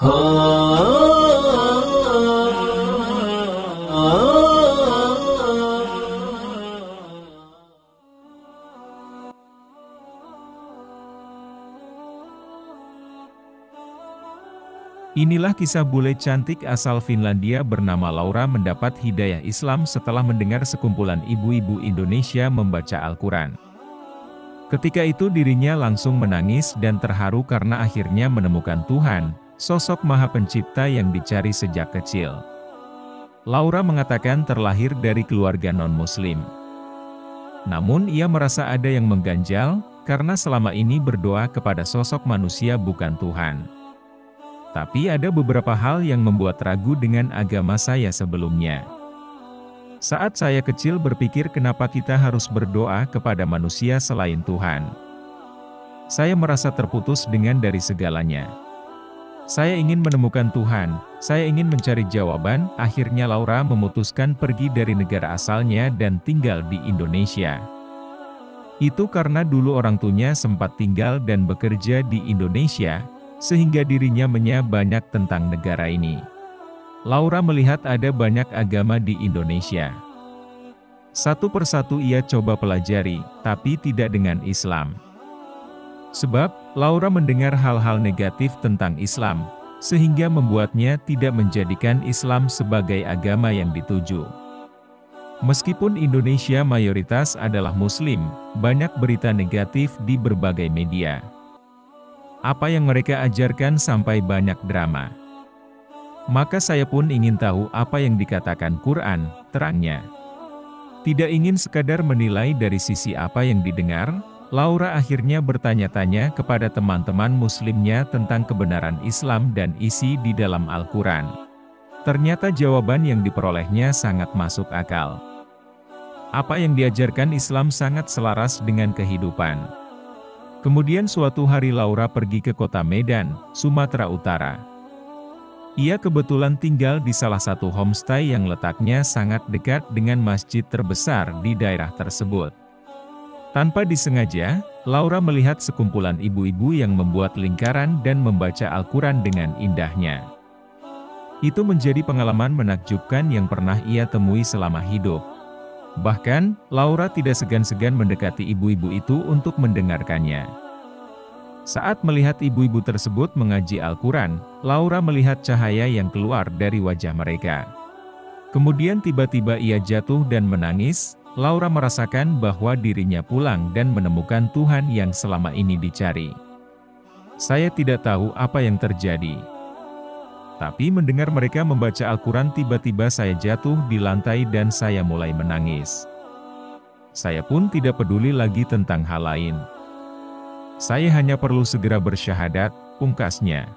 Inilah kisah bule cantik asal Finlandia bernama Laura mendapat hidayah Islam setelah mendengar sekumpulan ibu-ibu Indonesia membaca Al-Quran. Ketika itu dirinya langsung menangis dan terharu karena akhirnya menemukan Tuhan, sosok Maha Pencipta yang dicari sejak kecil. Laura mengatakan terlahir dari keluarga non-Muslim. Namun ia merasa ada yang mengganjal, karena selama ini berdoa kepada sosok manusia bukan Tuhan. Tapi ada beberapa hal yang membuat ragu dengan agama saya sebelumnya. Saat saya kecil berpikir kenapa kita harus berdoa kepada manusia selain Tuhan. Saya merasa terputus dari segalanya. Saya ingin menemukan Tuhan, saya ingin mencari jawaban. Akhirnya Laura memutuskan pergi dari negara asalnya dan tinggal di Indonesia. Itu karena dulu orang tuanya sempat tinggal dan bekerja di Indonesia, sehingga dirinya banyak tentang negara ini. Laura melihat ada banyak agama di Indonesia. Satu persatu ia coba pelajari, tapi tidak dengan Islam. Sebab, Laura mendengar hal-hal negatif tentang Islam, sehingga membuatnya tidak menjadikan Islam sebagai agama yang dituju. Meskipun Indonesia mayoritas adalah Muslim, banyak berita negatif di berbagai media. Apa yang mereka ajarkan sampai banyak drama. Maka saya pun ingin tahu apa yang dikatakan Quran, terangnya. Tidak ingin sekadar menilai dari sisi apa yang didengar, Laura akhirnya bertanya-tanya kepada teman-teman Muslimnya tentang kebenaran Islam dan isi di dalam Al-Quran. Ternyata jawaban yang diperolehnya sangat masuk akal. Apa yang diajarkan Islam sangat selaras dengan kehidupan. Kemudian suatu hari Laura pergi ke kota Medan, Sumatera Utara. Ia kebetulan tinggal di salah satu homestay yang letaknya sangat dekat dengan masjid terbesar di daerah tersebut. Tanpa disengaja, Laura melihat sekumpulan ibu-ibu yang membuat lingkaran dan membaca Al-Quran dengan indahnya. Itu menjadi pengalaman menakjubkan yang pernah ia temui selama hidup. Bahkan, Laura tidak segan-segan mendekati ibu-ibu itu untuk mendengarkannya. Saat melihat ibu-ibu tersebut mengaji Al-Quran, Laura melihat cahaya yang keluar dari wajah mereka. Kemudian tiba-tiba ia jatuh dan menangis. Laura merasakan bahwa dirinya pulang dan menemukan Tuhan yang selama ini dicari. Saya tidak tahu apa yang terjadi. Tapi mendengar mereka membaca Al-Quran tiba-tiba saya jatuh di lantai dan saya mulai menangis. Saya pun tidak peduli lagi tentang hal lain. Saya hanya perlu segera bersyahadat, pungkasnya.